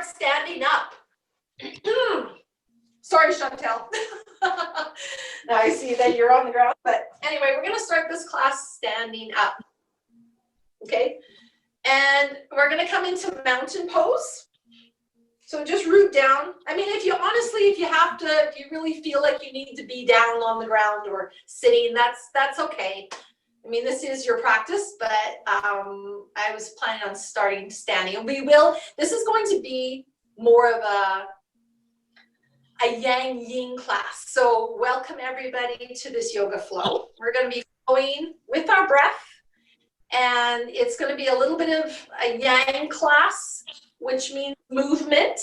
start standing up. Sorry, Chantel. Now I see that you're on the ground, but anyway, we're gonna start this class standing up, okay? And we're gonna come into mountain pose. So just root down. I mean, if you really feel like you need to be down on the ground or sitting, that's okay. I mean, this is your practice, but I was planning on starting standing. This is going to be more of a yang yin class. So welcome everybody to this yoga flow. We're going to be flowing with our breath, and it's going to be a little bit of a yang class, which means movement,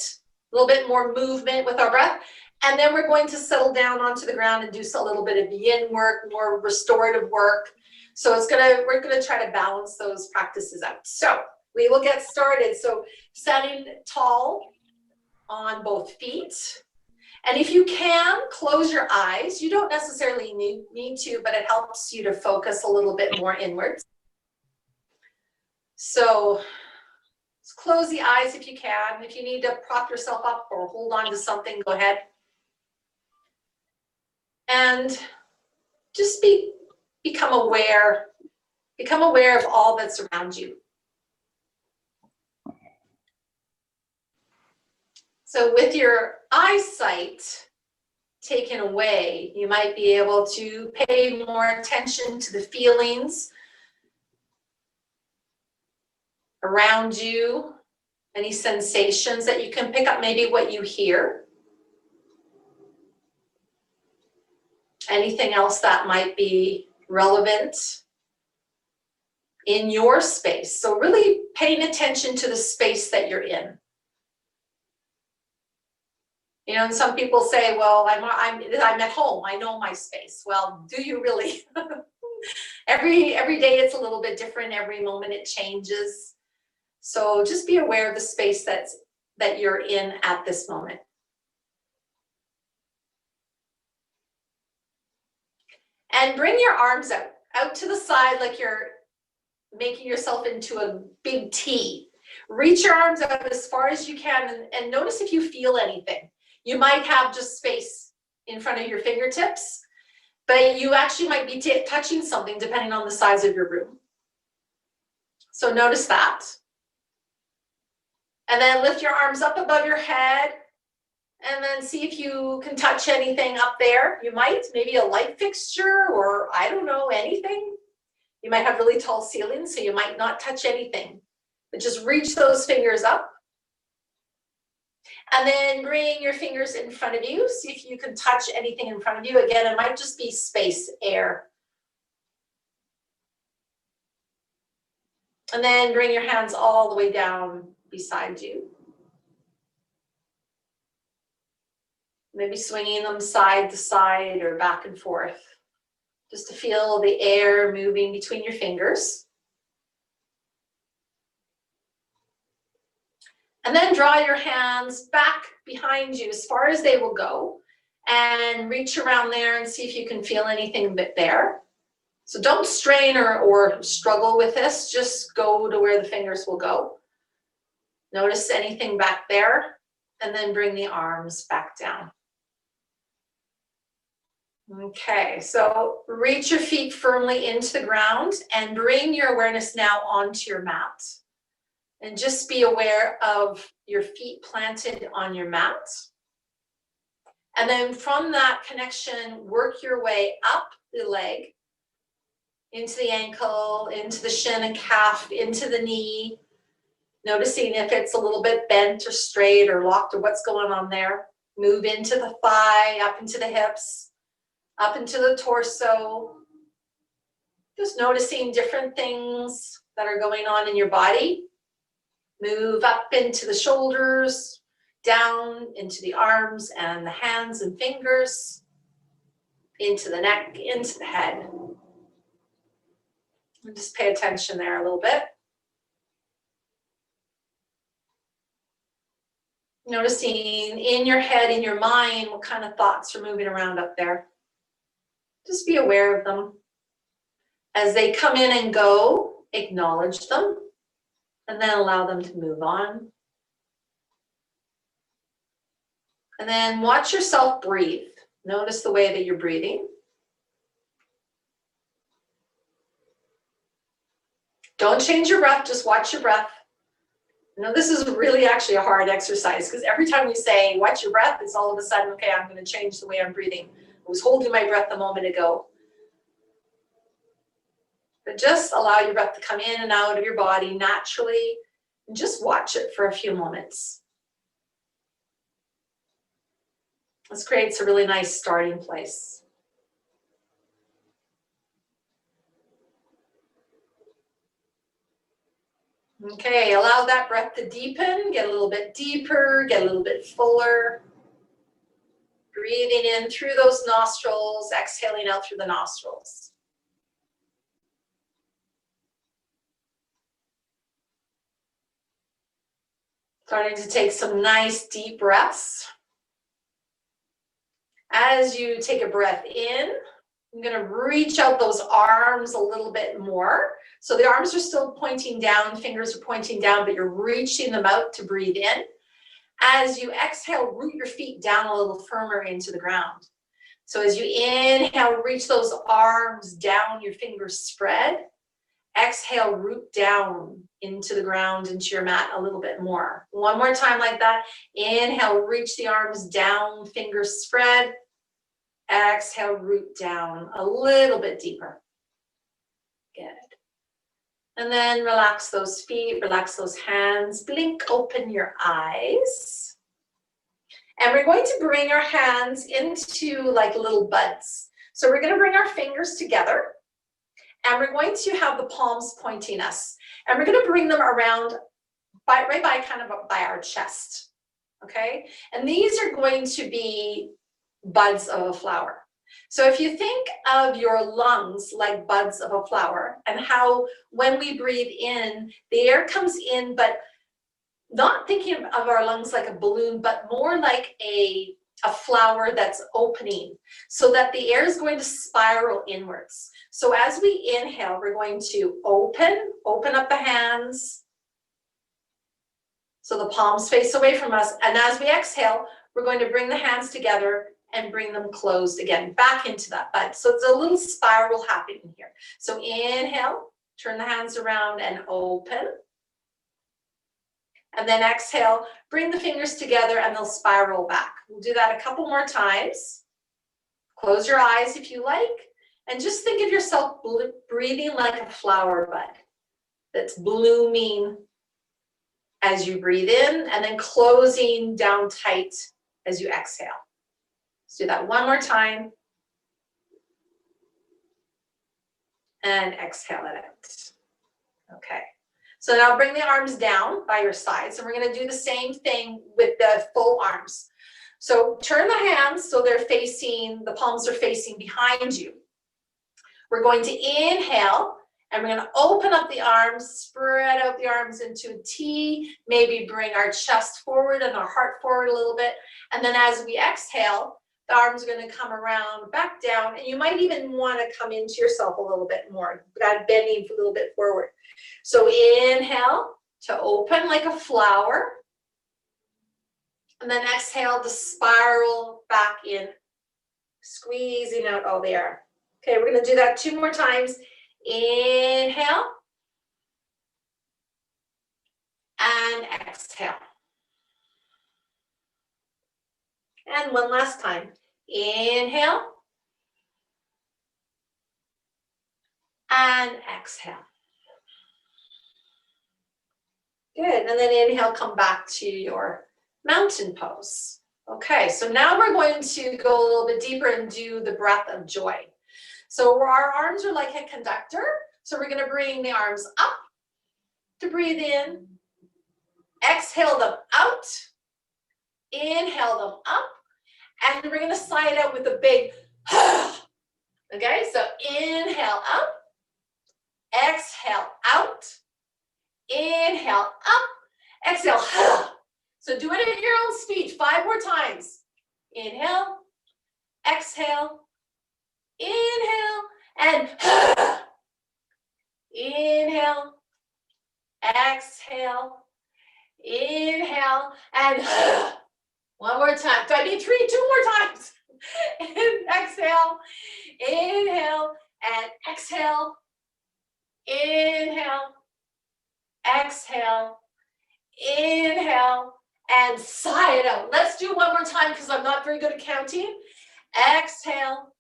a little bit more movement with our breath. And then we're going to settle down onto the ground and do a little bit of yin work, more restorative work. So we're gonna try to balance those practices out. So we will get started. So standing tall on both feet. And if you can, close your eyes. You don't necessarily need to, but it helps you to focus a little bit more inwards. So just close the eyes if you can. If you need to prop yourself up or hold on to something, go ahead. And just become aware of all that's around you. So with your eyesight taken away, you might be able to pay more attention to the feelings around you, any sensations that you can pick up, maybe what you hear. Anything else that might be relevant in your space. So really paying attention to the space that you're in. You know, and some people say, well, I'm at home, I know my space. Well, do you really? Every day it's a little bit different, every moment it changes. So just be aware of the space that you're in at this moment. And bring your arms out to the side like you're making yourself into a big T. Reach your arms out as far as you can and notice if you feel anything. You might have just space in front of your fingertips, but you actually might be touching something depending on the size of your room. So notice that. And then lift your arms up above your head. And then see if you can touch anything up there. You might, maybe a light fixture or I don't know, anything. You might have really tall ceilings, so you might not touch anything. But just reach those fingers up. And then bring your fingers in front of you. See if you can touch anything in front of you. Again, it might just be space, air. And then bring your hands all the way down beside you. Maybe swinging them side to side or back and forth, just to feel the air moving between your fingers. And then draw your hands back behind you as far as they will go and reach around there and see if you can feel anything there. So don't strain or struggle with this, just go to where the fingers will go. Notice anything back there and then bring the arms back down. Okay, so reach your feet firmly into the ground and bring your awareness now onto your mat. And just be aware of your feet planted on your mat. And then from that connection, work your way up the leg, into the ankle, into the shin and calf, into the knee. Noticing if it's a little bit bent or straight or locked or what's going on there. Move into the thigh, up into the hips. Up into the torso, just noticing different things that are going on in your body. Move up into the shoulders, down into the arms and the hands and fingers, into the neck, into the head. And just pay attention there a little bit. Noticing in your head, in your mind, what kind of thoughts are moving around up there. Just be aware of them. As they come in and go, acknowledge them, and then allow them to move on. And then watch yourself breathe. Notice the way that you're breathing. Don't change your breath, just watch your breath. Now this is really actually a hard exercise because every time we say, watch your breath, it's all of a sudden, okay, I'm going to change the way I'm breathing. I was holding my breath a moment ago. But just allow your breath to come in and out of your body naturally and just watch it for a few moments. This creates a really nice starting place. Okay, allow that breath to deepen, get a little bit deeper, get a little bit fuller. Breathing in through those nostrils, exhaling out through the nostrils. Starting to take some nice deep breaths. As you take a breath in, I'm going to reach out those arms a little bit more. So the arms are still pointing down, fingers are pointing down, but you're reaching them out to breathe in. As you exhale, root your feet down a little firmer into the ground. So as you inhale, reach those arms down, your fingers spread. Exhale, root down into the ground, into your mat a little bit more. One more time like that. Inhale, reach the arms down, fingers spread. Exhale, root down a little bit deeper. Good. And then relax those feet, relax those hands, blink open your eyes. And we're going to bring our hands into like little buds. So we're going to bring our fingers together and we're going to have the palms pointing us. And we're going to bring them around right by kind of by our chest. Okay? And these are going to be buds of a flower. So if you think of your lungs like buds of a flower and how when we breathe in, the air comes in, but not thinking of our lungs like a balloon, but more like a flower that's opening so that the air is going to spiral inwards. So as we inhale, we're going to open up the hands so the palms face away from us. And as we exhale, we're going to bring the hands together and bring them closed again, back into that bud. So it's a little spiral happening here. So inhale, turn the hands around and open. And then exhale, bring the fingers together and they'll spiral back. We'll do that a couple more times. Close your eyes if you like. And just think of yourself breathing like a flower bud that's blooming as you breathe in and then closing down tight as you exhale. Let's do that one more time. And exhale it out. Okay. So now bring the arms down by your sides, and we're going to do the same thing with the full arms. So turn the hands so they're facing, the palms are facing behind you. We're going to inhale, and we're going to open up the arms, spread out the arms into a T, maybe bring our chest forward and our heart forward a little bit. And then as we exhale, the arms are going to come around, back down, and you might even want to come into yourself a little bit more, bending a little bit forward. So inhale to open like a flower, and then exhale to spiral back in, squeezing out all the air. Okay, we're going to do that 2 more times. Inhale and exhale. And one last time. Inhale and exhale. Good, and then inhale, come back to your mountain pose. Okay, so now we're going to go a little bit deeper and do the breath of joy. So our arms are like a conductor. So we're going to bring the arms up to breathe in. Exhale them out. Inhale them up. And we're going to sigh it out with a big okay, so inhale up. Exhale out. Inhale up. Exhale. So do it at your own speed. 5 more times. Inhale. Exhale. Inhale. And inhale. Exhale. Inhale. And One more time. Do I need three? Two more times. Exhale, inhale, and exhale, inhale, exhale, inhale, and sigh it out. Let's do one more time because I'm not very good at counting. Exhale,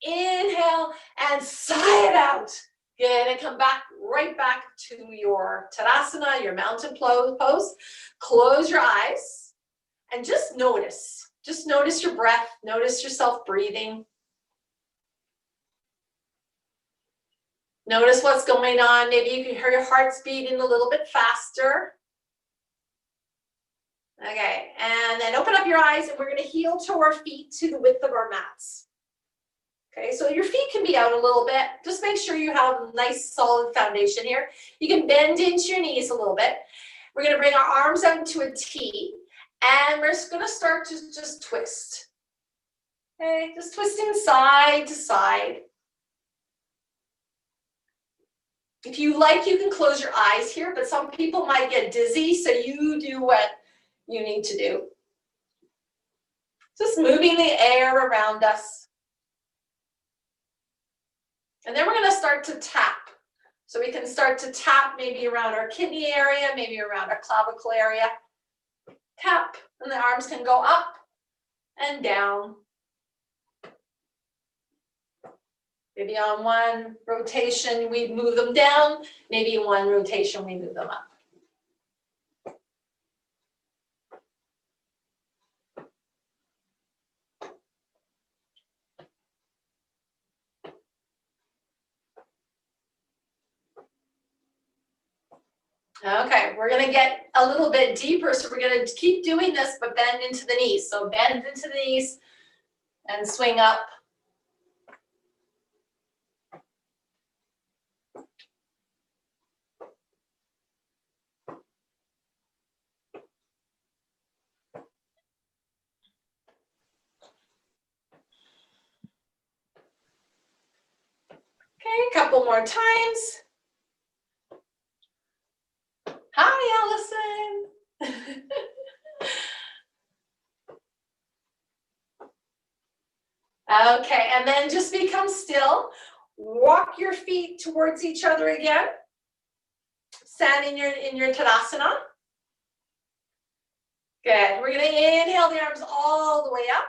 inhale, and sigh it out. Good, and come back, right back to your Tadasana, your mountain pose. Close your eyes and just notice. Just notice your breath, notice yourself breathing. Notice what's going on. Maybe you can hear your heart's beating a little bit faster. Okay, and then open up your eyes and we're gonna heel toe our feet to the width of our mats. Okay, so your feet can be out a little bit. Just make sure you have a nice solid foundation here. You can bend into your knees a little bit. We're gonna bring our arms out into a T and we're just gonna start to just twist. Okay, just twisting side to side. If you like, you can close your eyes here, but some people might get dizzy, so you do what you need to do. Just moving the air around us. And then we're going to start to tap. So we can start to tap maybe around our kidney area, maybe around our clavicle area. Tap, and the arms can go up and down. Maybe on one rotation, we move them down. Maybe one rotation, we move them up. Okay, we're gonna get a little bit deeper, so we're gonna keep doing this, but bend into the knees. So bend into the knees and swing up. Okay, a couple more times. Hi, Allison. Okay, and then just become still. Walk your feet towards each other again. Stand in your Tadasana. Good. We're going to inhale the arms all the way up.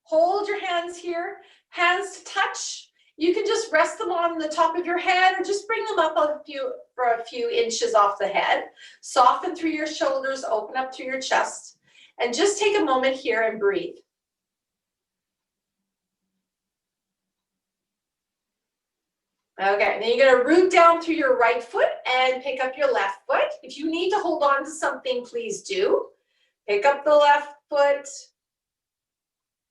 Hold your hands here. Hands to touch. You can just rest them on the top of your head or just bring them up for a few inches off the head. Soften through your shoulders, open up through your chest, and just take a moment here and breathe. Okay, then you're gonna root down through your right foot and pick up your left foot. If you need to hold on to something, please do. Pick up the left foot,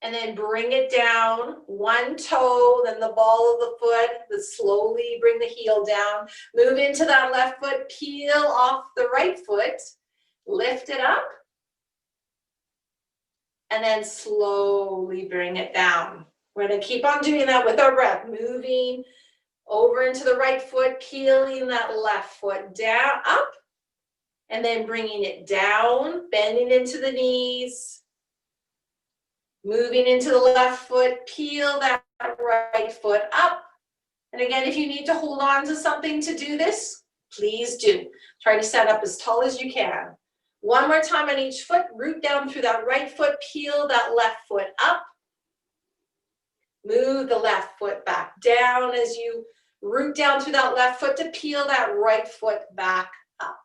and then bring it down, one toe, then the ball of the foot, then slowly bring the heel down. Move into that left foot, peel off the right foot, lift it up, and then slowly bring it down. We're gonna keep on doing that with our breath, moving over into the right foot, peeling that left foot down, up, and then bringing it down, bending into the knees. Moving into the left foot, peel that right foot up. And again, if you need to hold on to something to do this, please do. Try to stand up as tall as you can. One more time on each foot, root down through that right foot, peel that left foot up. Move the left foot back down as you root down through that left foot to peel that right foot back up.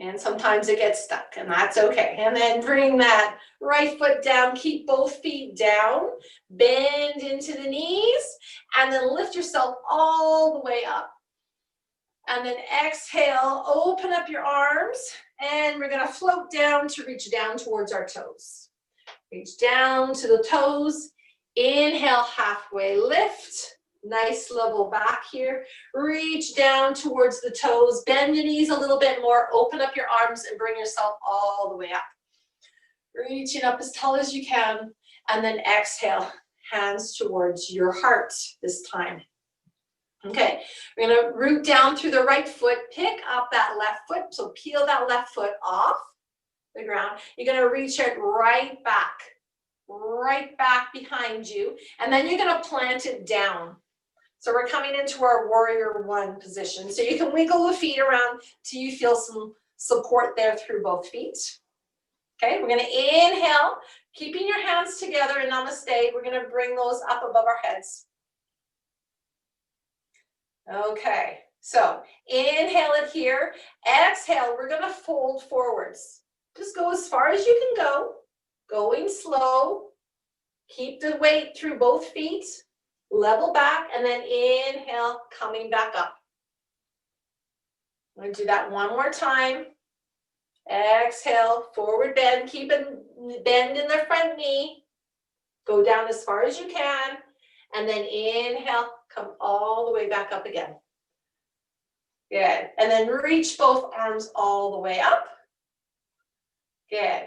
And sometimes it gets stuck, and that's okay. And then bring that right foot down, keep both feet down, bend into the knees, and then lift yourself all the way up. And then exhale, open up your arms, and we're gonna float down to reach down towards our toes. Reach down to the toes, inhale, halfway lift. Nice level back here. Reach down towards the toes, bend your knees a little bit more, open up your arms and bring yourself all the way up. Reaching up as tall as you can, and then exhale, hands towards your heart this time. Okay, we're gonna root down through the right foot, pick up that left foot, so peel that left foot off. the ground. You're gonna reach it right back behind you, and then you're gonna plant it down. So we're coming into our warrior one position. So you can wiggle the feet around till you feel some support there through both feet. Okay, we're gonna inhale, keeping your hands together in namaste. We're gonna bring those up above our heads. Okay, so inhale it here. Exhale, we're gonna fold forwards. Just go as far as you can go, going slow. Keep the weight through both feet, level back, and then inhale, coming back up. I'm gonna do that one more time. Exhale, forward bend, keep a bend in the front knee. Go down as far as you can, and then inhale, come all the way back up again. Good, and then reach both arms all the way up. Good.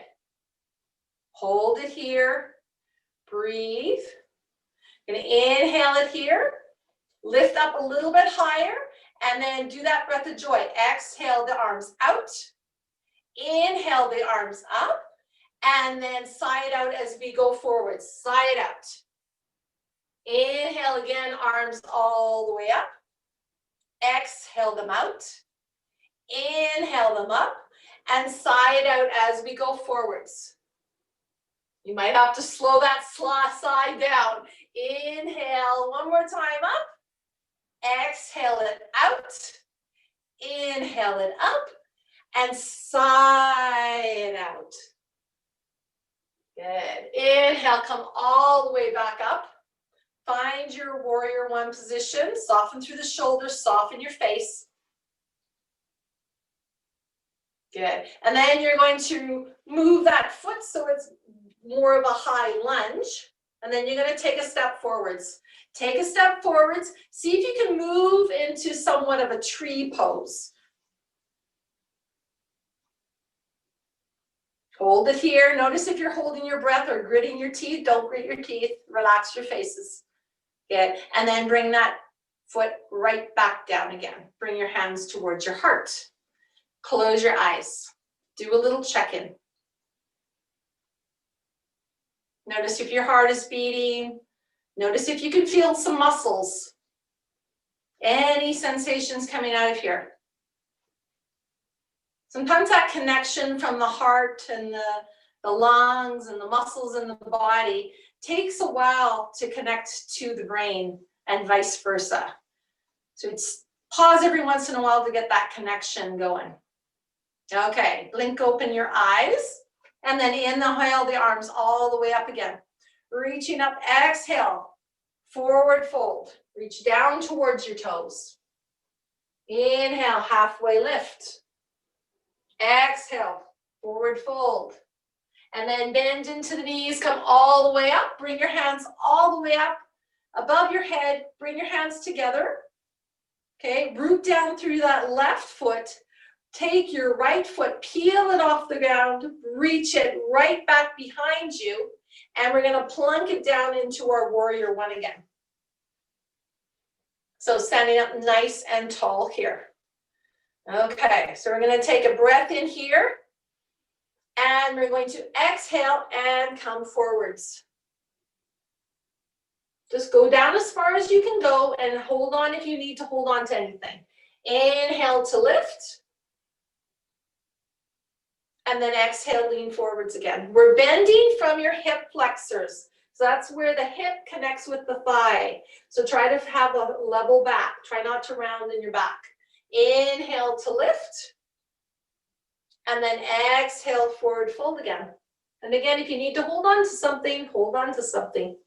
Hold it here, breathe. Gonna inhale it here, lift up a little bit higher, and then do that breath of joy. Exhale the arms out, inhale the arms up, and then sigh it out as we go forward. Sigh it out. Inhale again, arms all the way up. Exhale them out. Inhale them up, and sigh it out as we go forwards. You might have to slow that sigh down. Inhale one more time up. Exhale it out. Inhale it up. And sigh it out. Good. Inhale, come all the way back up. Find your warrior one position. Soften through the shoulders, soften your face. Good. And then you're going to move that foot so it's more of a high lunge. And then you're going to take a step forwards. Take a step forwards. See if you can move into somewhat of a tree pose. Hold it here. Notice if you're holding your breath or gritting your teeth. Don't grit your teeth. Relax your faces. Good. And then bring that foot right back down again. Bring your hands towards your heart. Close your eyes. Do a little check-in. Notice if your heart is beating. Notice if you can feel some muscles. Any sensations coming out of here. Sometimes that connection from the heart and the lungs and the muscles in the body takes a while to connect to the brain and vice versa. So it's pause every once in a while to get that connection going. Okay, blink open your eyes and then inhale the arms all the way up again. Reaching up, exhale, forward fold. Reach down towards your toes. Inhale, halfway lift. Exhale, forward fold. And then bend into the knees, come all the way up. Bring your hands all the way up above your head. Bring your hands together. Okay, root down through that left foot. Take your right foot, peel it off the ground, reach it right back behind you, and we're going to plunk it down into our warrior one again. So standing up nice and tall here. Okay, so we're going to take a breath in here, and we're going to exhale and come forwards. Just go down as far as you can go and hold on if you need to hold on to anything. Inhale to lift. And then exhale, lean forwards again. We're bending from your hip flexors. So that's where the hip connects with the thigh. So try to have a level back. Try not to round in your back. Inhale to lift. And then exhale, forward fold again. And again, if you need to hold on to something, hold on to something.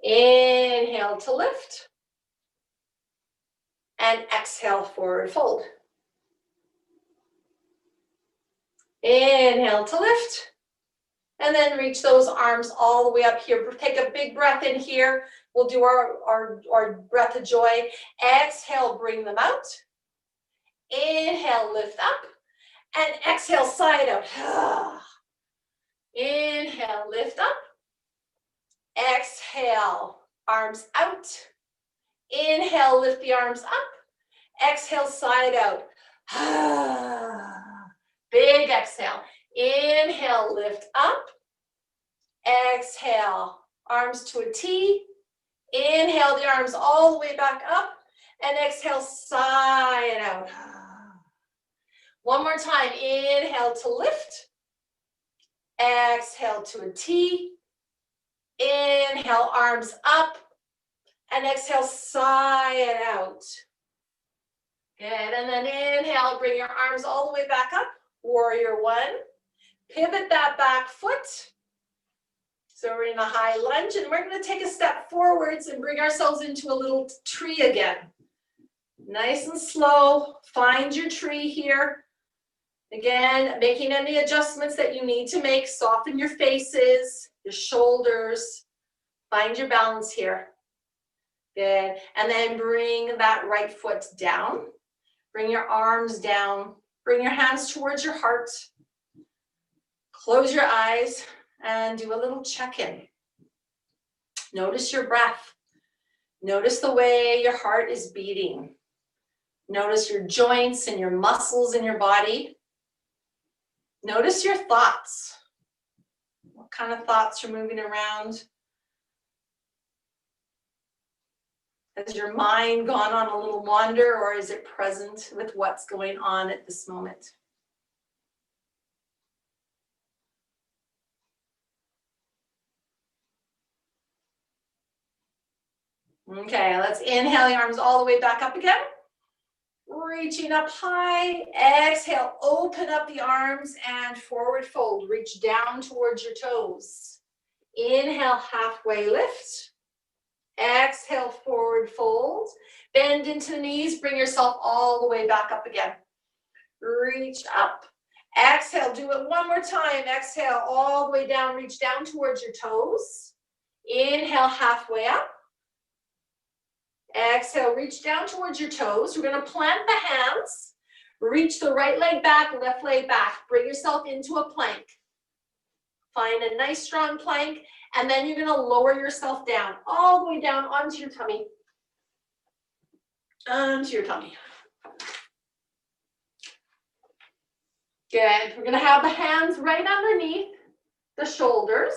Inhale to lift. And exhale, forward fold. Inhale to lift. And then reach those arms all the way up here. Take a big breath in here. We'll do our breath of joy. Exhale, bring them out. Inhale, lift up. And exhale, sigh it out. Inhale, lift up. Exhale, arms out. Inhale, lift the arms up. Exhale, sigh it out. Big exhale. Inhale, lift up. Exhale, arms to a T. Inhale the arms all the way back up. And exhale, sigh it out. One more time. Inhale to lift. Exhale to a T. Inhale, arms up. And exhale, sigh it out. Good. And then inhale, bring your arms all the way back up. Warrior one. Pivot that back foot. So we're in a high lunge, and we're going to take a step forwards and bring ourselves into a little tree again. Nice and slow. Find your tree here. Again, making any adjustments that you need to make. Soften your faces, your shoulders. Find your balance here. Good. And then bring that right foot down. Bring your arms down. Bring your hands towards your heart. Close your eyes and do a little check-in. Notice your breath. Notice the way your heart is beating. Notice your joints and your muscles in your body. Notice your thoughts. What kind of thoughts are moving around? Has your mind gone on a little wander, or is it present with what's going on at this moment? Okay, let's inhale the arms all the way back up again. Reaching up high. Exhale, open up the arms and forward fold. Reach down towards your toes. Inhale, halfway lift. Exhale, forward fold. Bend into the knees. Bring yourself all the way back up again. Reach up. Exhale, do it one more time. Exhale, all the way down. Reach down towards your toes. Inhale, halfway up. Exhale, reach down towards your toes. We're going to plant the hands. Reach the right leg back, left leg back. Bring yourself into a plank. Find a nice strong plank, and then you're going to lower yourself down, all the way down onto your tummy. Onto your tummy. Good. We're going to have the hands right underneath the shoulders.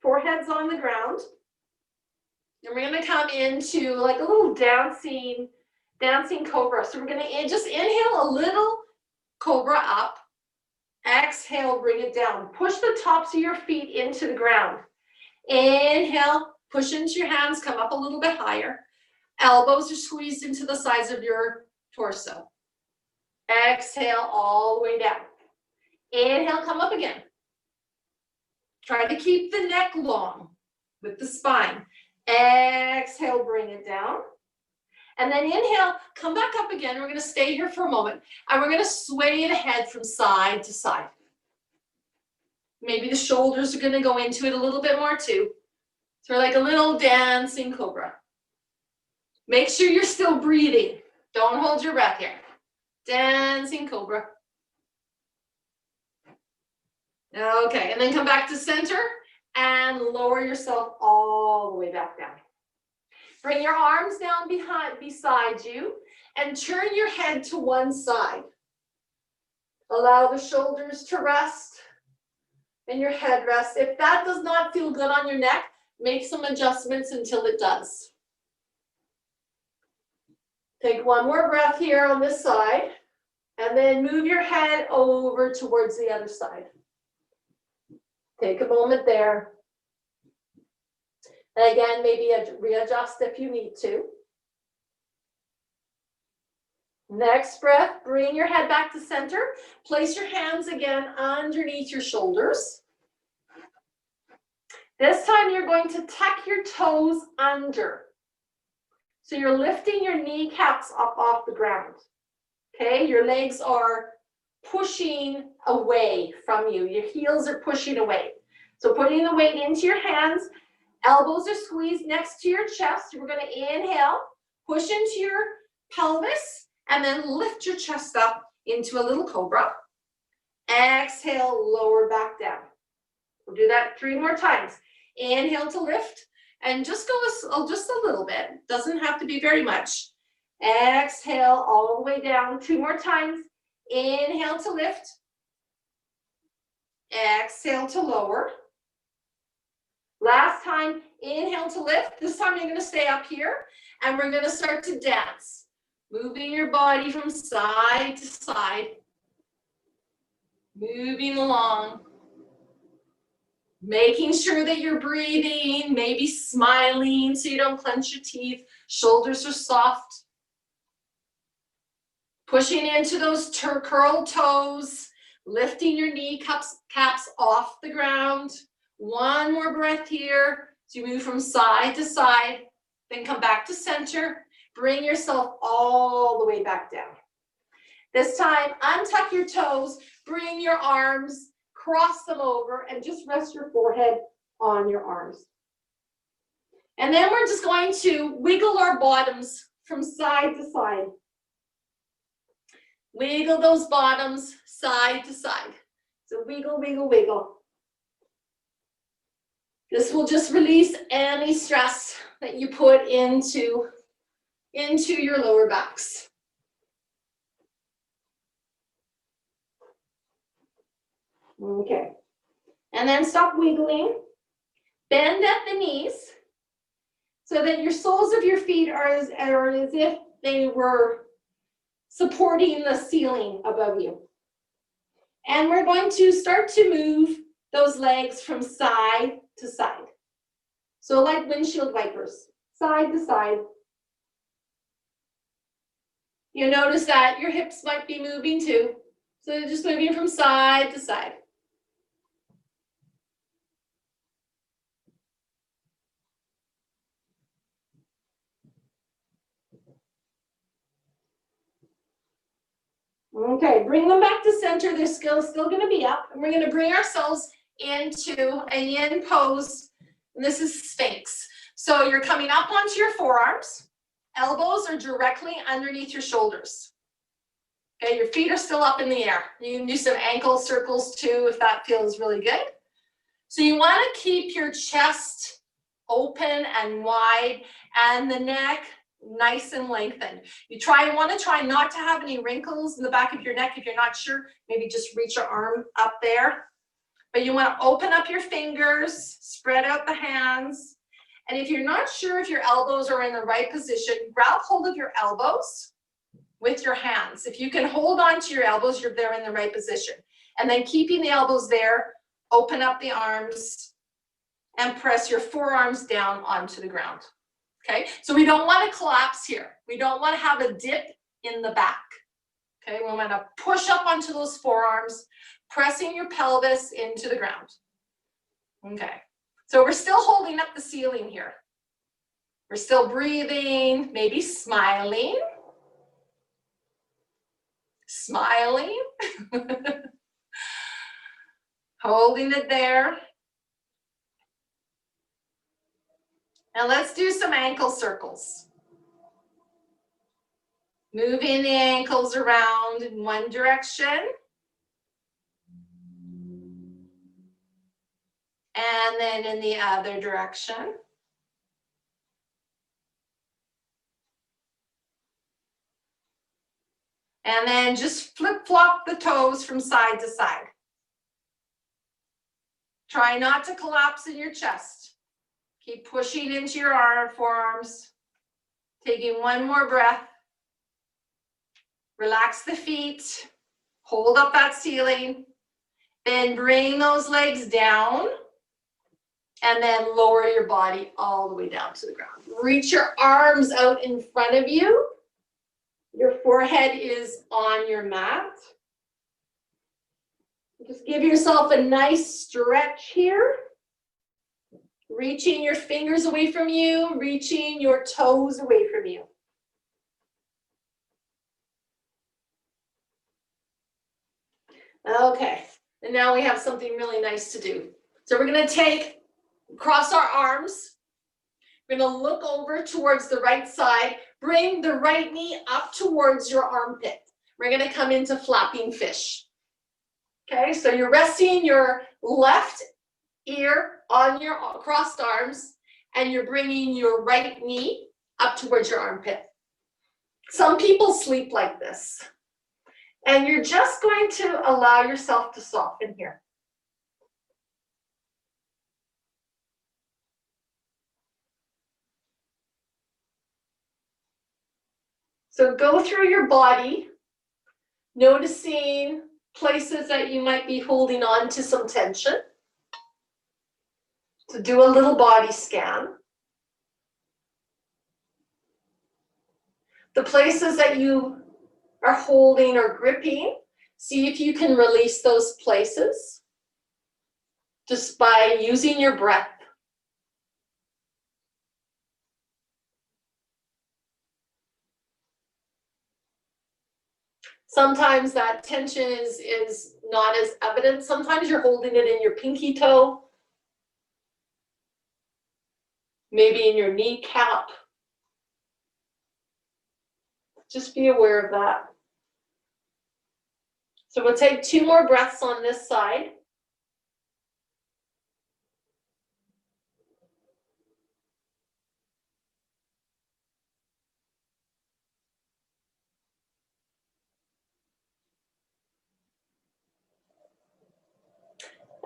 Forehead's on the ground. And we're going to come into like a little dancing cobra. So we're going to just inhale a little cobra up. Exhale, bring it down. Push the tops of your feet into the ground. Inhale, push into your hands, come up a little bit higher. Elbows are squeezed into the sides of your torso. Exhale all the way down. Inhale, come up again. Try to keep the neck long with the spine. Exhale, bring it down. And then inhale, come back up again. We're going to stay here for a moment. And we're going to sway the head from side to side. Maybe the shoulders are going to go into it a little bit more too. So we're like a little dancing cobra. Make sure you're still breathing. Don't hold your breath here. Dancing cobra. Okay, and then come back to center and lower yourself all the way back down. Bring your arms down beside you and turn your head to one side. Allow the shoulders to rest and your head rest. If that does not feel good on your neck, make some adjustments until it does. Take one more breath here on this side and then move your head over towards the other side. Take a moment there. And again, maybe readjust if you need to. Next breath, bring your head back to center. Place your hands again underneath your shoulders. This time you're going to tuck your toes under. So you're lifting your kneecaps up off the ground. Okay, your legs are pushing away from you. Your heels are pushing away. So putting the weight into your hands, elbows are squeezed next to your chest. We're going to inhale, push into your pelvis, and then lift your chest up into a little cobra. Exhale, lower back down. We'll do that 3 more times. Inhale to lift, and just go just a little bit. Doesn't have to be very much. Exhale all the way down. 2 more times. Inhale to lift. Exhale to lower. Last time, inhale to lift. This time you're going to stay up here and we're going to start to dance. Moving your body from side to side. Moving along. Making sure that you're breathing, maybe smiling so you don't clench your teeth. Shoulders are soft. Pushing into those curled toes. Lifting your kneecaps off the ground. One more breath here. So you move from side to side, then come back to center. Bring yourself all the way back down. This time, untuck your toes, bring your arms, cross them over, and just rest your forehead on your arms. And then we're just going to wiggle our bottoms from side to side. Wiggle those bottoms side to side. So wiggle, wiggle, wiggle. This will just release any stress that you put into your lower backs. Okay. And then stop wiggling. Bend at the knees so that your soles of your feet are as if they were supporting the ceiling above you. And we're going to start to move those legs from side to side. So like windshield wipers, side to side. You notice that your hips might be moving too. So just moving from side to side. Okay, bring them back to center. They're still going to be up. And we're going to bring ourselves into a yin pose. And this is Sphinx. So you're coming up onto your forearms. Elbows are directly underneath your shoulders. Okay, your feet are still up in the air. You can do some ankle circles too if that feels really good. So you want to keep your chest open and wide and the neck nice and lengthened. You want to try not to have any wrinkles in the back of your neck. If you're not sure, maybe just reach your arm up there. But you want to open up your fingers, spread out the hands. And if you're not sure if your elbows are in the right position, grab hold of your elbows with your hands. If you can hold on to your elbows, they're in the right position. And then keeping the elbows there, open up the arms and press your forearms down onto the ground. Okay, so we don't want to collapse here. We don't want to have a dip in the back. Okay, we want to push up onto those forearms, pressing your pelvis into the ground. Okay, so we're still holding up the ceiling here. We're still breathing, maybe smiling. Smiling. Holding it there. Now let's do some ankle circles. Moving the ankles around in one direction. And then in the other direction. And then just flip-flop the toes from side to side. Try not to collapse in your chest. Keep pushing into your forearms. Taking one more breath. Relax the feet. Hold up that ceiling. Then bring those legs down. And then lower your body all the way down to the ground. Reach your arms out in front of you. Your forehead is on your mat. Just give yourself a nice stretch here. Reaching your fingers away from you, reaching your toes away from you. Okay, and now we have something really nice to do. So we're going to cross our arms. We're going to look over towards the right side. Bring the right knee up towards your armpit. We're going to come into flapping fish. Okay, so you're resting your left ear on your crossed arms and you're bringing your right knee up towards your armpit. Some people sleep like this. And you're just going to allow yourself to soften here. So go through your body, noticing places that you might be holding on to some tension. So do a little body scan. The places that you are holding or gripping, see if you can release those places just by using your breath. Sometimes that tension is not as evident. Sometimes you're holding it in your pinky toe, maybe in your kneecap. Just be aware of that. So we'll take 2 more breaths on this side.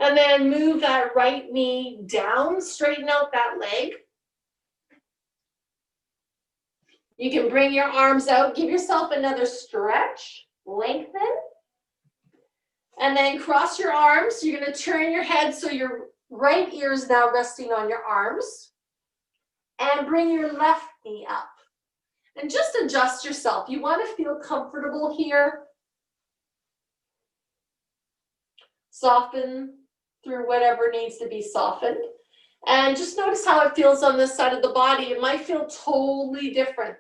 And then move that right knee down, straighten out that leg. You can bring your arms out, give yourself another stretch, lengthen. And then cross your arms. You're going to turn your head so your right ear is now resting on your arms. And bring your left knee up. And just adjust yourself. You want to feel comfortable here. Soften through whatever needs to be softened. And just notice how it feels on this side of the body. It might feel totally different.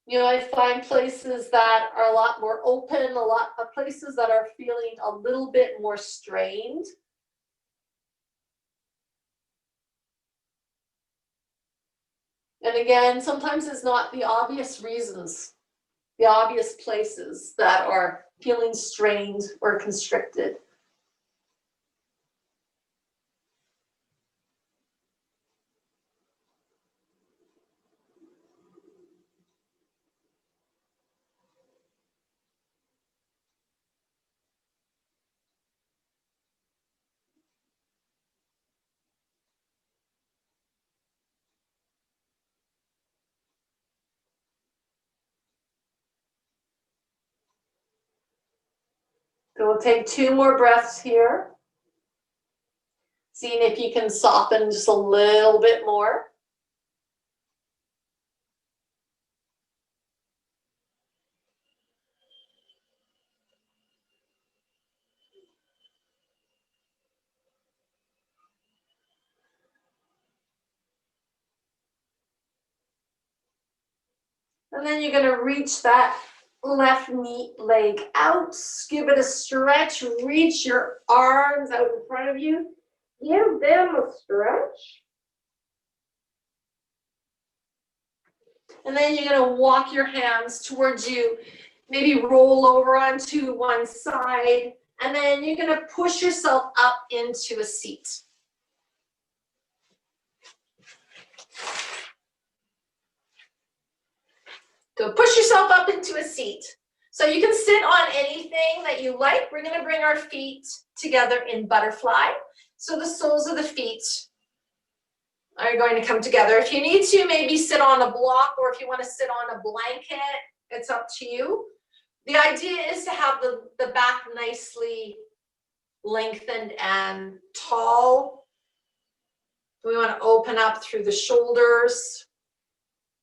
You know, I find places that are a lot more open, a lot of places that are feeling a little bit more strained. And again, sometimes it's not the obvious reasons, the obvious places that are feeling strained or constricted. So we'll take 2 more breaths here. Seeing if you can soften just a little bit more. And then you're going to reach that left knee leg out. Give it a stretch. Reach your arms out in front of you. Give them a stretch. And then you're going to walk your hands towards you. Maybe roll over onto one side. And then you're going to push yourself up into a seat. So push yourself up into a seat. So you can sit on anything that you like. We're going to bring our feet together in butterfly. So the soles of the feet are going to come together. If you need to, maybe sit on a block, or if you want to sit on a blanket, it's up to you. The idea is to have the back nicely lengthened and tall. We want to open up through the shoulders.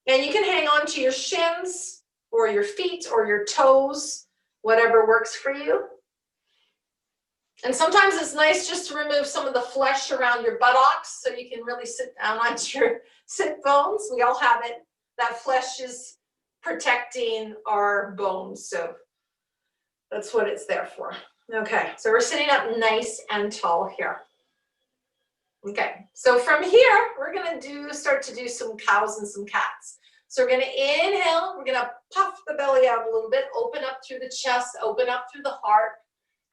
And you can hang on to your shins or your feet or your toes, whatever works for you. And sometimes it's nice just to remove some of the flesh around your buttocks so you can really sit down on your sit bones. We all have it. That flesh is protecting our bones, so that's what it's there for. Okay, so we're sitting up nice and tall here. Okay, so from here, we're gonna start to do some cows and some cats. So we're gonna inhale, we're gonna puff the belly out a little bit, open up through the chest, open up through the heart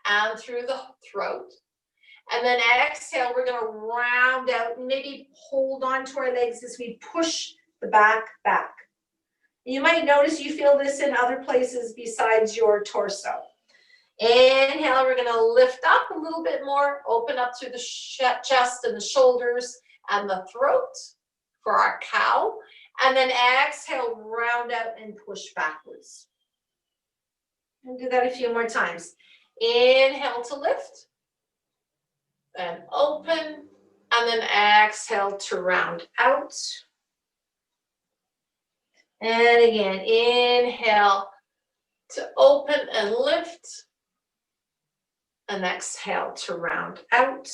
and through the throat. And then exhale, we're gonna round out and maybe hold on to our legs as we push the back. You might notice you feel this in other places besides your torso. Inhale, we're gonna lift up a little bit more, open up through the chest and the shoulders and the throat for our cow. And then exhale, round out and push backwards. And do that a few more times. Inhale to lift. And open. And then exhale to round out. And again, inhale to open and lift. And exhale to round out.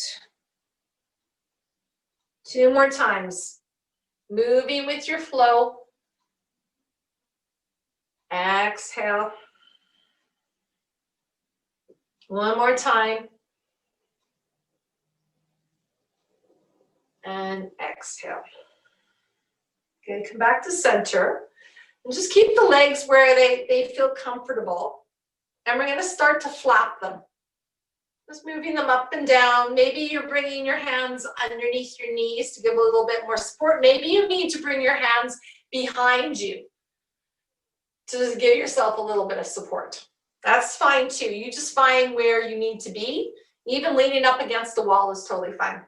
2 more times. Moving with your flow. Exhale. 1 more time. And exhale. Okay, come back to center. And just keep the legs where they feel comfortable. And we're going to start to flap them. Just moving them up and down. Maybe you're bringing your hands underneath your knees to give a little bit more support. Maybe you need to bring your hands behind you to just give yourself a little bit of support. That's fine too. You just find where you need to be. Even leaning up against the wall is totally fine.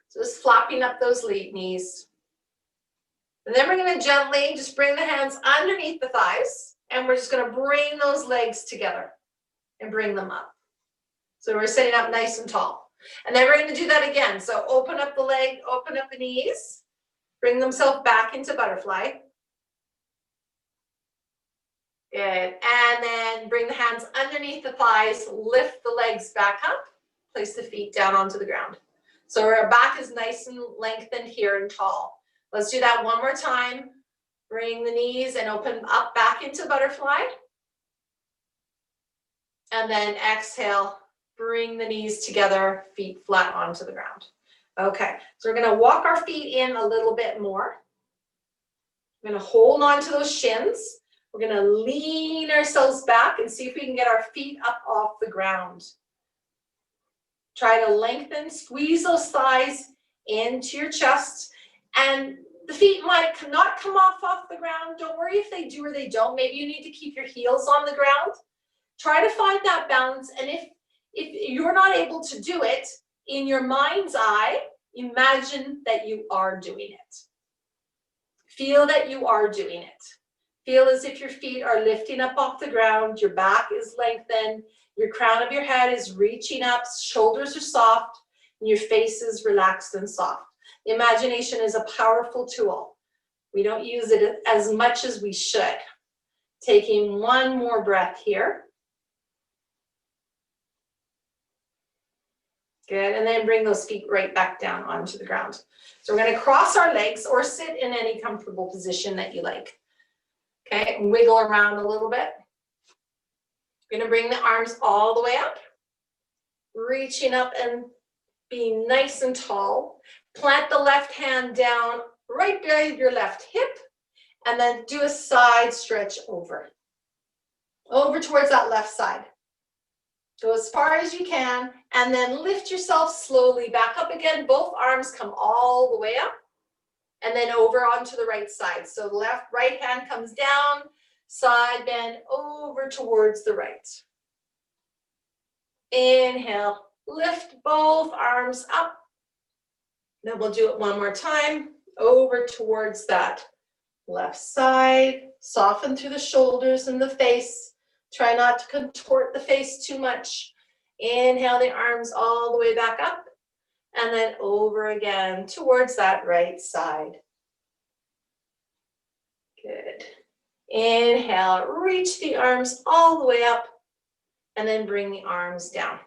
So just flapping up those knees. And then we're going to gently just bring the hands underneath the thighs. And we're just going to bring those legs together and bring them up. So we're sitting up nice and tall. And then we're going to do that again. So open up the leg, open up the knees. Bring themselves back into butterfly. Good. And then bring the hands underneath the thighs. Lift the legs back up. Place the feet down onto the ground. So our back is nice and lengthened here and tall. Let's do that one more time. Bring the knees and open up back into butterfly. And then exhale, bring the knees together, feet flat onto the ground. Okay, so we're gonna walk our feet in a little bit more. We're gonna hold on to those shins. We're gonna lean ourselves back and see if we can get our feet up off the ground. Try to lengthen, squeeze those thighs into your chest. And the feet might not come off the ground. Don't worry if they do or they don't. Maybe you need to keep your heels on the ground. Try to find that balance. And if you're not able to do it, in your mind's eye, imagine that you are doing it. Feel that you are doing it. Feel as if your feet are lifting up off the ground, your back is lengthened, your crown of your head is reaching up, shoulders are soft, and your face is relaxed and soft. Imagination is a powerful tool. We don't use it as much as we should. Taking one more breath here. Good, and then bring those feet right back down onto the ground. So we're going to cross our legs or sit in any comfortable position that you like. Okay, and wiggle around a little bit. We're going to bring the arms all the way up, reaching up and being nice and tall. Plant the left hand down right behind your left hip, and then do a side stretch over towards that left side. Go as far as you can, and then lift yourself slowly back up again. Both arms come all the way up, and then over onto the right side. So the right hand comes down, side bend over towards the right. Inhale, lift both arms up. Then we'll do it one more time, over towards that left side. Soften through the shoulders and the face. Try not to contort the face too much. Inhale the arms all the way back up, and then over again towards that right side. Good. Inhale, reach the arms all the way up, and then bring the arms down.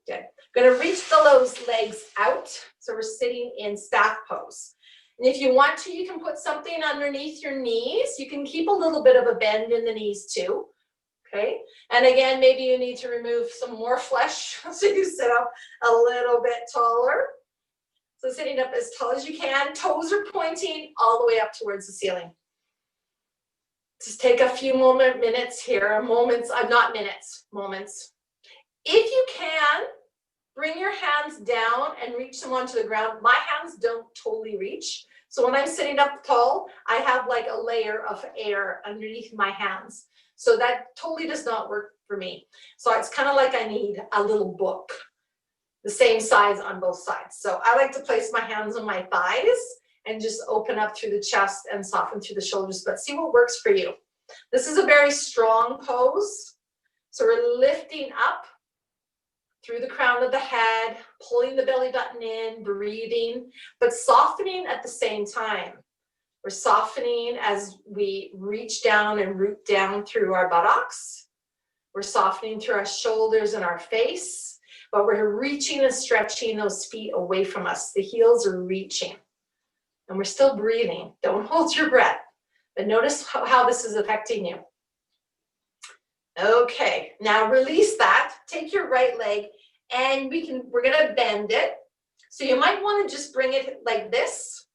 Good. Going to reach those legs out, so we're sitting in staff pose. And if you want to, you can put something underneath your knees. You can keep a little bit of a bend in the knees too. Okay, and again, maybe you need to remove some more flesh so you sit up a little bit taller. So sitting up as tall as you can, toes are pointing all the way up towards the ceiling. Just take a few minutes here, moments. If you can, bring your hands down and reach them onto the ground. My hands don't totally reach. So when I'm sitting up tall, I have like a layer of air underneath my hands. So that totally does not work for me. So it's kind of like I need a little book, the same size on both sides. So I like to place my hands on my thighs and just open up through the chest and soften through the shoulders, but see what works for you. This is a very strong pose. So we're lifting up through the crown of the head, pulling the belly button in, breathing, but softening at the same time. We're softening as we reach down and root down through our buttocks. We're softening through our shoulders and our face, but we're reaching and stretching those feet away from us. The heels are reaching, and we're still breathing. Don't hold your breath, but notice how this is affecting you. Okay, now release that. Take your right leg, and we're gonna bend it. So you might want to just bring it like this,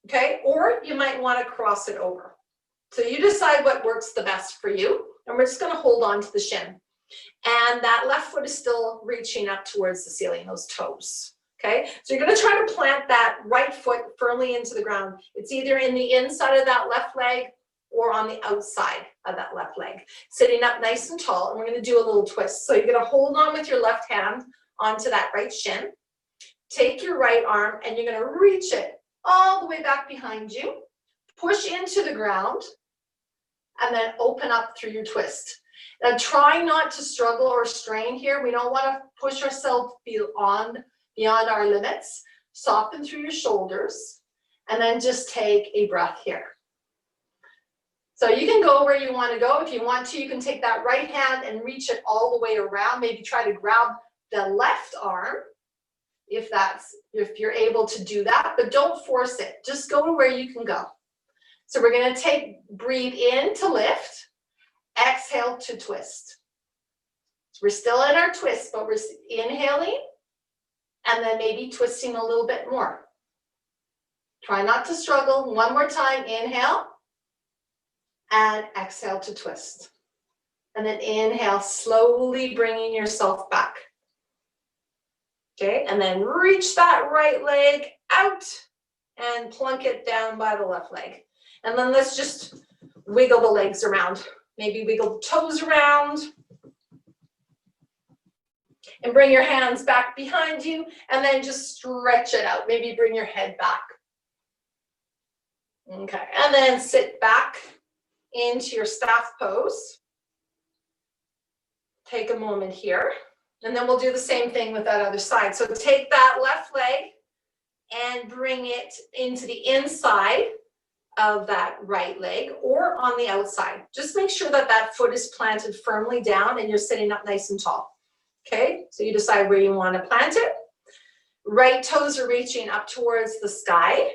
okay? Or you might want to cross it over. So you decide what works the best for you, and we're just gonna hold on to the shin. And that left foot is still reaching up towards the ceiling, those toes, okay? So you're gonna try to plant that right foot firmly into the ground. It's either in the inside of that left leg or on the outside of that left leg. Sitting up nice and tall, and we're gonna do a little twist. So you're gonna hold on with your left hand onto that right shin. Take your right arm, and you're gonna reach it all the way back behind you. Push into the ground, and then open up through your twist. Now try not to struggle or strain here. We don't wanna push ourselves beyond our limits. Soften through your shoulders, and then just take a breath here. So you can go where you want to go. If you want to, you can take that right hand and reach it all the way around. Maybe try to grab the left arm if you're able to do that, but don't force it. Just go to where you can go. So we're going to breathe in to lift, exhale to twist. So we're still in our twist, but we're inhaling and then maybe twisting a little bit more. Try not to struggle. One more time, inhale. And exhale to twist. And then inhale, slowly bringing yourself back. Okay, and then reach that right leg out and plunk it down by the left leg. And then let's just wiggle the legs around. Maybe wiggle the toes around. And bring your hands back behind you, and then just stretch it out. Maybe bring your head back. Okay, and then sit back into your staff pose. Take a moment here, and then we'll do the same thing with that other side. So take that left leg and bring it into the inside of that right leg or on the outside. Just make sure that that foot is planted firmly down and you're sitting up nice and tall. Okay, so you decide where you want to plant it. Right toes are reaching up towards the sky.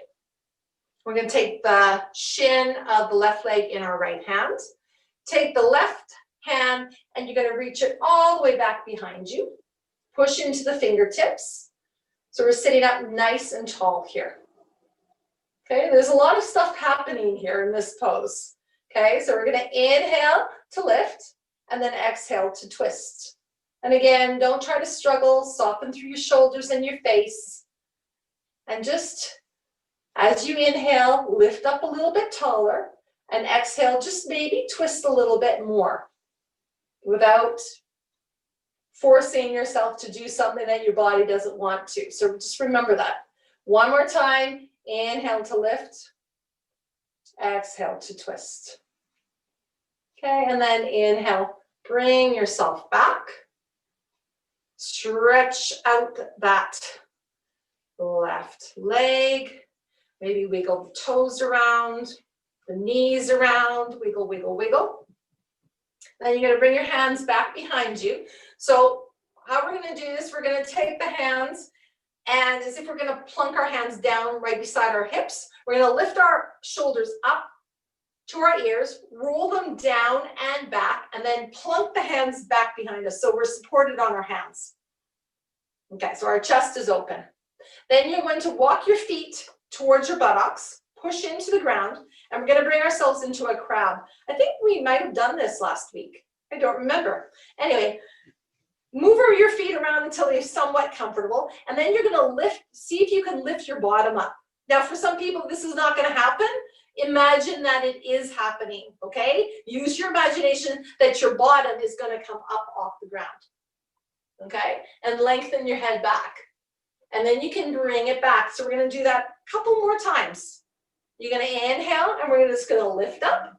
We're going to take the shin of the left leg in our right hand. Take the left hand and you're going to reach it all the way back behind you. Push into the fingertips. So we're sitting up nice and tall here. Okay, there's a lot of stuff happening here in this pose. Okay, so we're going to inhale to lift and then exhale to twist. And again, don't try to struggle. Soften through your shoulders and your face. And just as you inhale, lift up a little bit taller, and exhale, just maybe twist a little bit more without forcing yourself to do something that your body doesn't want to. So just remember that. One more time, inhale to lift, exhale to twist. Okay, and then inhale, bring yourself back. Stretch out that left leg. Maybe wiggle the toes around, the knees around, wiggle, wiggle, wiggle. Then you're going to bring your hands back behind you. So how we're going to do this, we're going to take the hands, and as if we're going to plunk our hands down right beside our hips, we're going to lift our shoulders up to our ears, roll them down and back, and then plunk the hands back behind us so we're supported on our hands. Okay, so our chest is open. Then you're going to walk your feet towards your buttocks, push into the ground, and we're going to bring ourselves into a crab. I think we might have done this last week. I don't remember. Anyway, move your feet around until they're somewhat comfortable, and then you're going to lift, see if you can lift your bottom up. Now, for some people, this is not going to happen. Imagine that it is happening, okay? Use your imagination that your bottom is going to come up off the ground, okay? And lengthen your head back. And then you can bring it back. So we're going to do that a couple more times. You're going to inhale, and we're just going to lift up.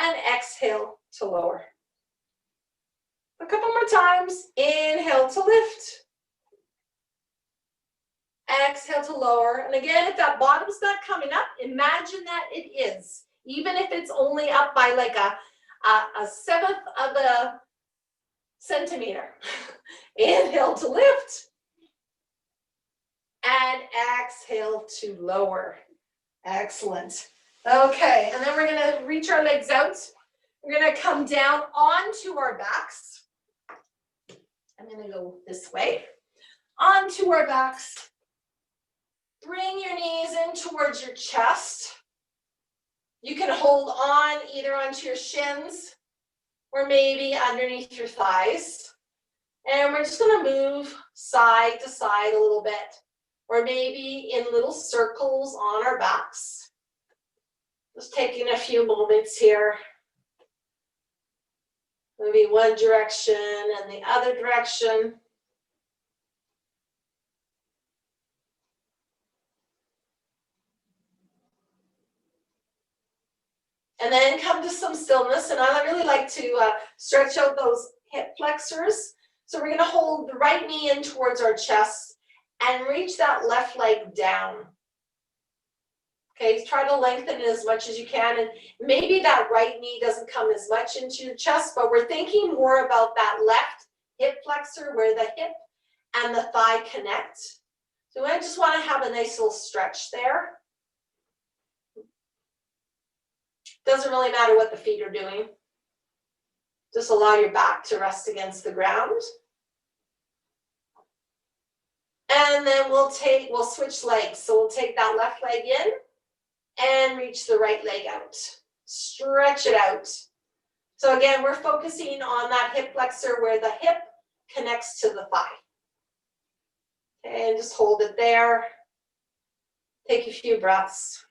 And exhale to lower. A couple more times. Inhale to lift. Exhale to lower. And again, if that bottom's not coming up, imagine that it is. Even if it's only up by like a seventh of a centimeter. Inhale to lift. And exhale to lower. Excellent. Okay, and then we're going to reach our legs out. We're going to come down onto our backs. I'm going to go this way. Onto our backs. Bring your knees in towards your chest. You can hold on either onto your shins or maybe underneath your thighs. And we're just going to move side to side a little bit, or maybe in little circles on our backs. Just taking a few moments here. Maybe one direction and the other direction. And then come to some stillness. And I really like to stretch out those hip flexors. So we're going to hold the right knee in towards our chest and reach that left leg down. Okay, try to lengthen it as much as you can. And maybe that right knee doesn't come as much into your chest, but we're thinking more about that left hip flexor where the hip and the thigh connect. So I just want to have a nice little stretch there. Doesn't really matter what the feet are doing. Just allow your back to rest against the ground. And then we'll switch legs. So we'll take that left leg in and reach the right leg out. Stretch it out. So again, we're focusing on that hip flexor where the hip connects to the thigh. Okay, and just hold it there. Take a few breaths.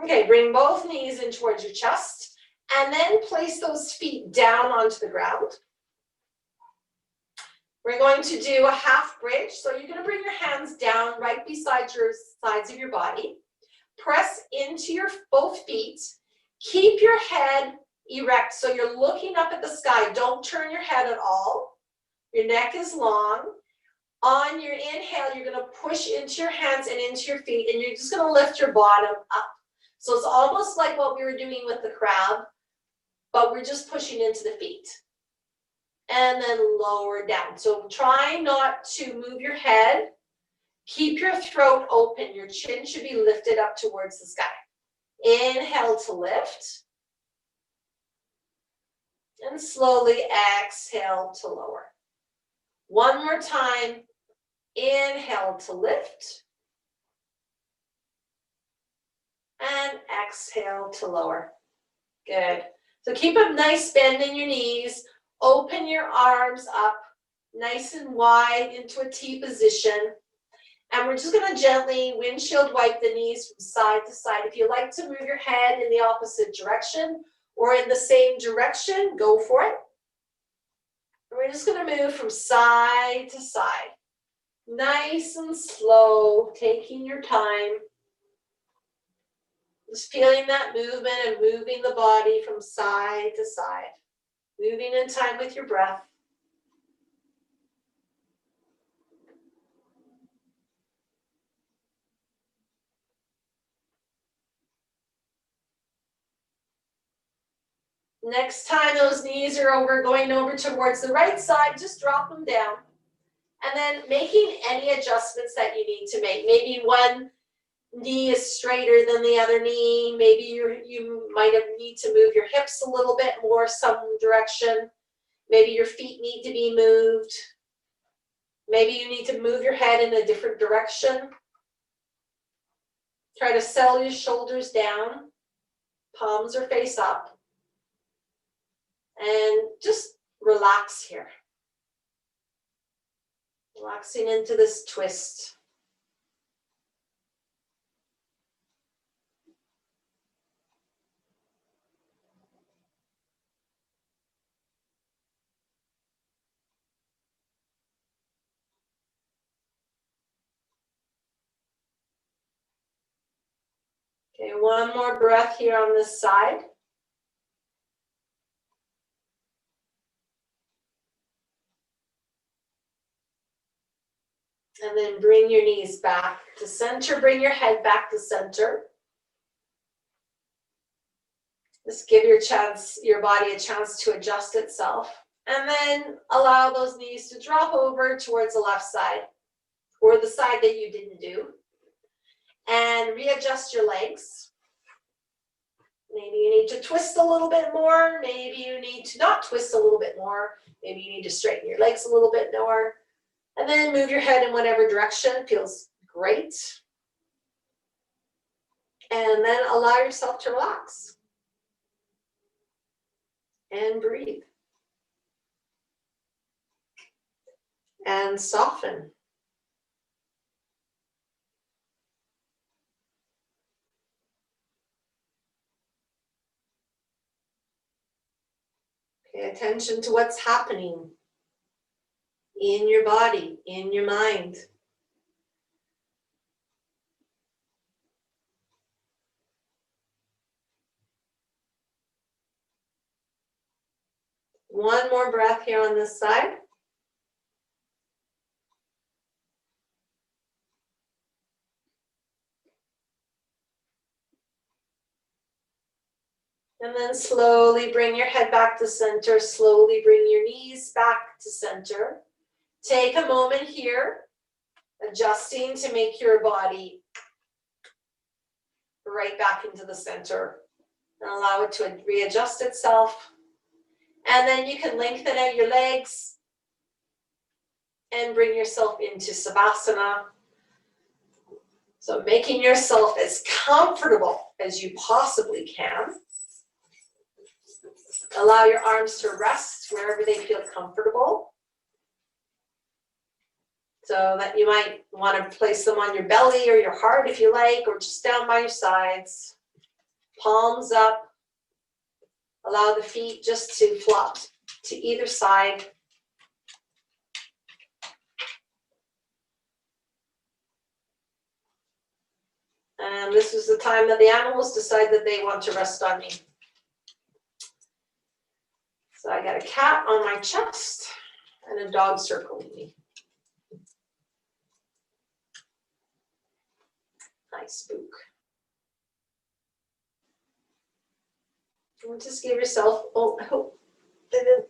Okay, bring both knees in towards your chest and then place those feet down onto the ground. We're going to do a half bridge. So you're going to bring your hands down right beside your sides of your body. Press into your both feet. Keep your head erect. So you're looking up at the sky. Don't turn your head at all. Your neck is long. On your inhale, you're going to push into your hands and into your feet, and you're just going to lift your bottom up. So it's almost like what we were doing with the crab, but we're just pushing into the feet. And then lower down. So try not to move your head. Keep your throat open. Your chin should be lifted up towards the sky. Inhale to lift. And slowly exhale to lower. One more time. Inhale to lift. And exhale to lower. Good. So keep a nice bend in your knees. Open your arms up nice and wide into a T position. And we're just going to gently windshield wipe the knees from side to side. If you like to move your head in the opposite direction or in the same direction, go for it. And we're just going to move from side to side. Nice and slow, taking your time. Just feeling that movement and moving the body from side to side. Moving in time with your breath. Next time those knees are going over towards the right side, just drop them down. And then making any adjustments that you need to make. Maybe one knee is straighter than the other knee. Maybe you might need to move your hips a little bit more some direction. Maybe your feet need to be moved. Maybe you need to move your head in a different direction. Try to settle your shoulders down. Palms are face up. And just relax here. Relaxing into this twist. Okay, one more breath here on this side. And then bring your knees back to center, bring your head back to center. Just give your body a chance to adjust itself. And then allow those knees to drop over towards the left side or the side that you didn't do. And readjust your legs. Maybe you need to twist a little bit more. Maybe you need to not twist a little bit more. Maybe you need to straighten your legs a little bit more. And then move your head in whatever direction feels great. And then allow yourself to relax. And breathe. And soften. Pay attention to what's happening in your body, in your mind. One more breath here on this side. And then slowly bring your head back to center. Slowly bring your knees back to center. Take a moment here, adjusting to make your body right back into the center. And allow it to readjust itself. And then you can lengthen out your legs and bring yourself into Savasana. So making yourself as comfortable as you possibly can. Allow your arms to rest wherever they feel comfortable. So that you might want to place them on your belly or your heart if you like, or just down by your sides. Palms up. Allow the feet just to flop to either side. And this is the time that the animals decide that they want to rest on me. So I got a cat on my chest and a dog circling me. Nice spook. And just give yourself, oh, I hope they didn't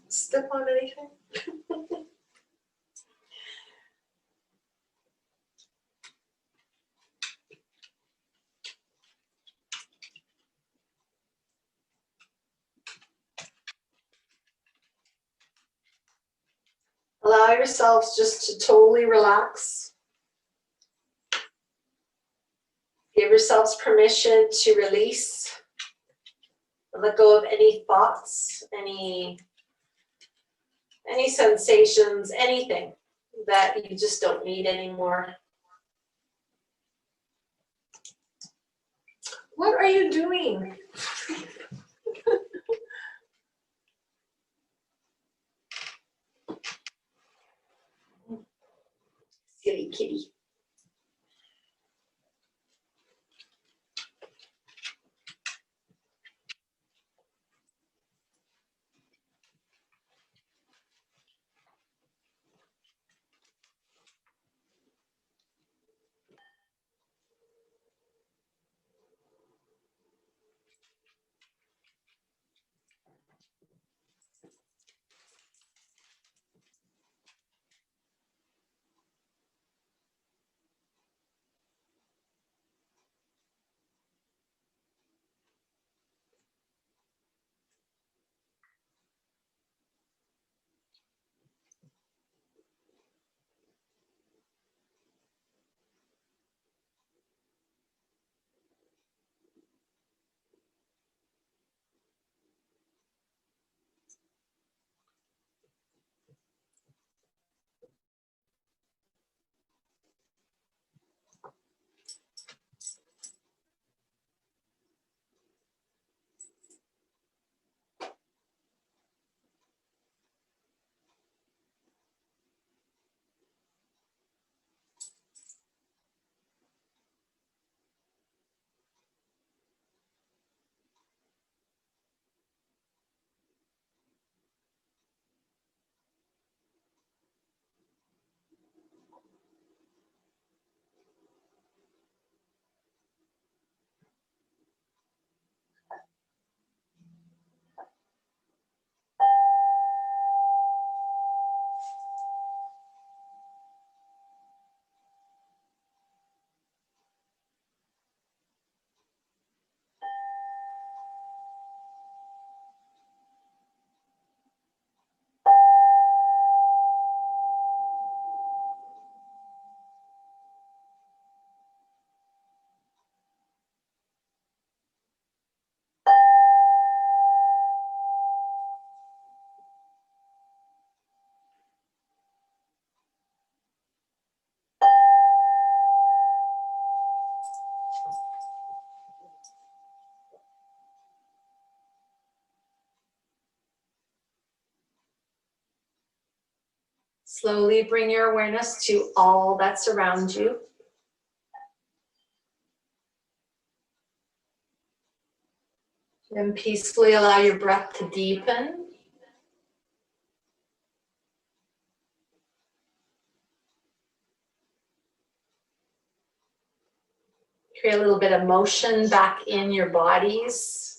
step on anything. Allow yourselves just to totally relax. Give yourselves permission to release. Let go of any thoughts, any sensations, anything that you just don't need anymore. What are you doing? Silly kitty. Slowly bring your awareness to all that's around you. Then peacefully allow your breath to deepen. Create a little bit of motion back in your bodies.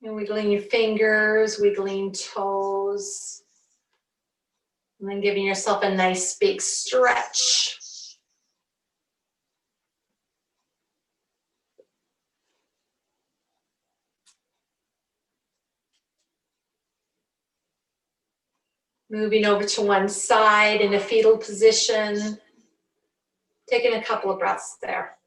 And wiggling your fingers, wiggling toes. And then giving yourself a nice big stretch. Moving over to one side in a fetal position. Taking a couple of breaths there.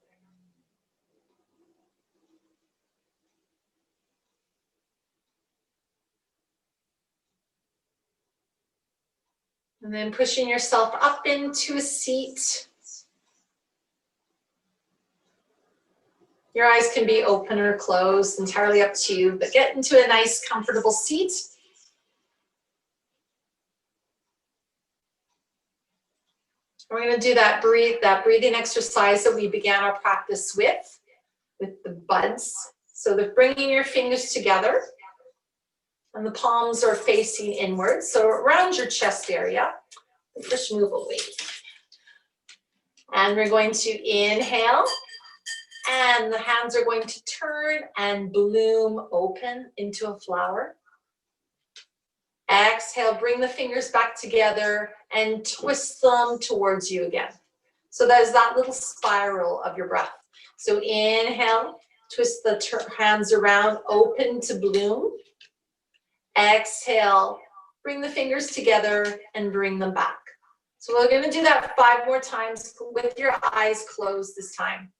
And then pushing yourself up into a seat. Your eyes can be open or closed, entirely up to you, but get into a nice, comfortable seat. We're going to do that breathing exercise that we began our practice with the buds. So they're bringing your fingers together, and the palms are facing inward. So around your chest area, just move away. And we're going to inhale, and the hands are going to turn and bloom open into a flower. Exhale, bring the fingers back together and twist them towards you again. So there's that little spiral of your breath. So inhale, twist the hands around, open to bloom. Exhale, bring the fingers together and bring them back. So we're going to do that 5 more times with your eyes closed this time.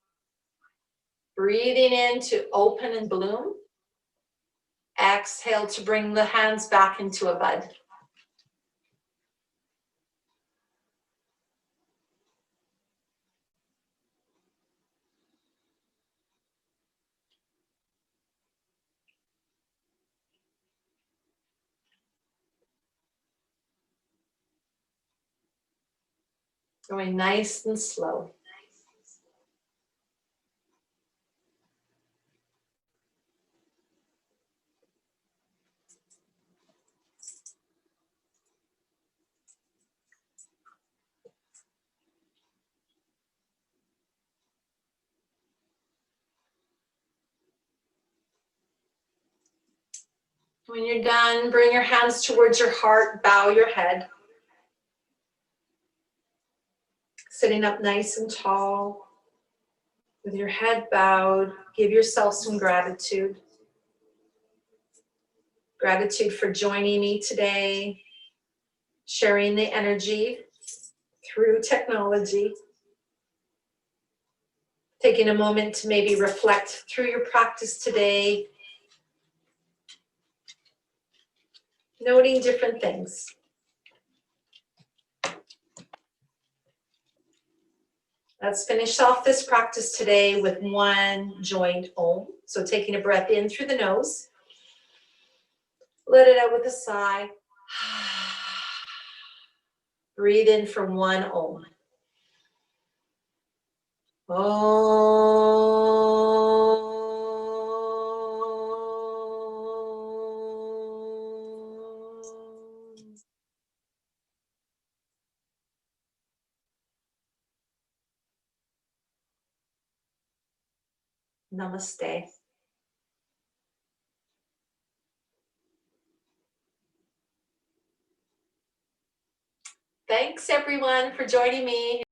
Breathing in to open and bloom. Exhale to bring the hands back into a bud. Going nice and slow. When you're done, bring your hands towards your heart, bow your head. Sitting up nice and tall, with your head bowed, give yourself some gratitude. Gratitude for joining me today, sharing the energy through technology. Taking a moment to maybe reflect through your practice today. Noting different things. Let's finish off this practice today with one joint Om. So taking a breath in through the nose. Let it out with a sigh. Breathe in for one Om. Namaste. Thanks everyone for joining me.